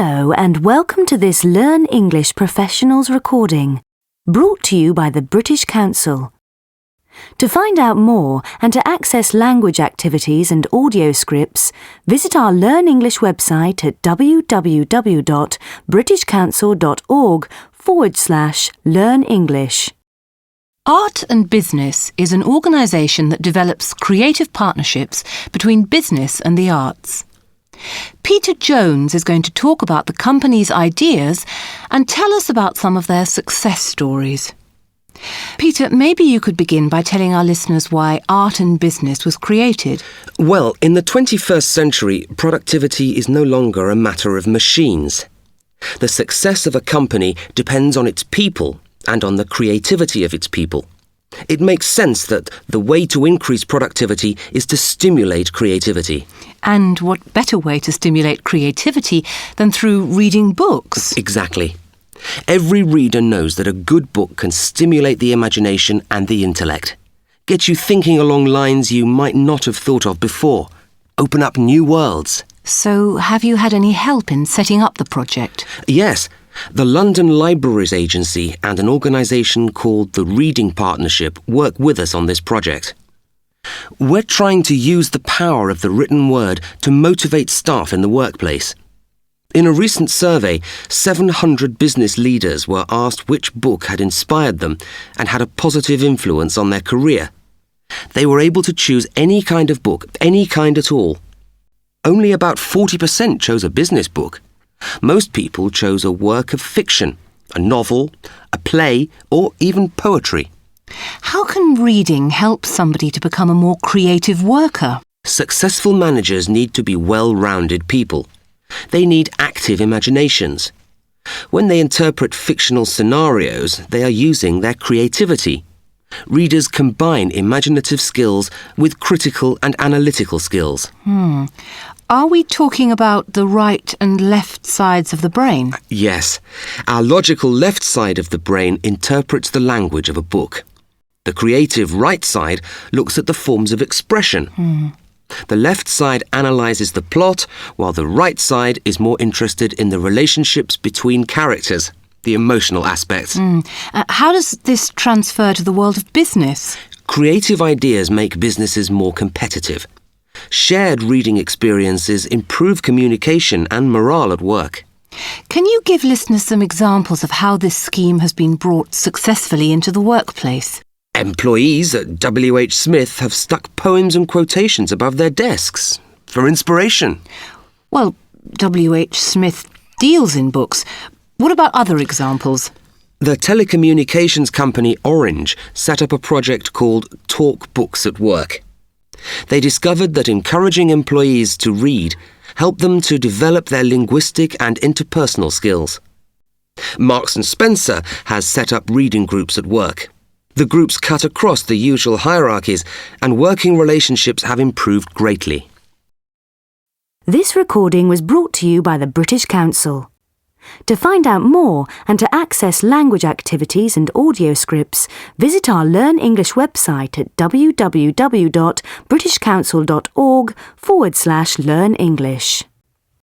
Hello and welcome to this Learn English Professionals recording, brought to you by the British Council. To find out more and to access language activities and audio scripts, visit our Learn English website at www.britishcouncil.org/Learn English. Art and Business is an organisation that develops creative partnerships between business and the arts. Peter Jones is going to talk about the company's ideas and tell us about some of their success stories. Peter, maybe you could begin by telling our listeners why Art and Business was created. Well, in the 21st century, productivity is no longer a matter of machines. The success of a company depends on its people and on the creativity of its people. It makes sense that the way to increase productivity is to stimulate creativity. And what better way to stimulate creativity than through reading books? Exactly. Every reader knows that a good book can stimulate the imagination and the intellect, get you thinking along lines you might not have thought of before, open up new worlds. So, have you had any help in setting up the project? Yes. The London Libraries Agency and an organisation called the Reading Partnership work with us on this project. We're trying to use the power of the written word to motivate staff in the workplace. In a recent survey, 700 business leaders were asked which book had inspired them and had a positive influence on their career. They were able to choose any kind of book, any kind at all. Only about 40% chose a business book. Most people chose a work of fiction, a novel, a play, or even poetry. How can reading help somebody to become a more creative worker? Successful managers need to be well-rounded people. They need active imaginations. When they interpret fictional scenarios, they are using their creativity. Readers combine imaginative skills with critical and analytical skills. Are we talking about the right and left sides of the brain? Yes. Our logical left side of the brain interprets the language of a book. The creative right side looks at the forms of expression. The left side analyses the plot, while the right side is more interested in the relationships between characters, the emotional aspects. How does this transfer to the world of business? Creative ideas make businesses more competitive. Shared reading experiences improve communication and morale at work. Can you give listeners some examples of how this scheme has been brought successfully into the workplace? Employees at W.H. Smith have stuck poems and quotations above their desks for inspiration. Well, W.H. Smith deals in books. What about other examples? The telecommunications company Orange set up a project called Talk Books at Work. They discovered that encouraging employees to read helped them to develop their linguistic and interpersonal skills. Marks & Spencer has set up reading groups at work. The groups cut across the usual hierarchies and working relationships have improved greatly. This recording was brought to you by the British Council. To find out more and to access language activities and audio scripts, visit our Learn English website at www.britishcouncil.org/Learn English.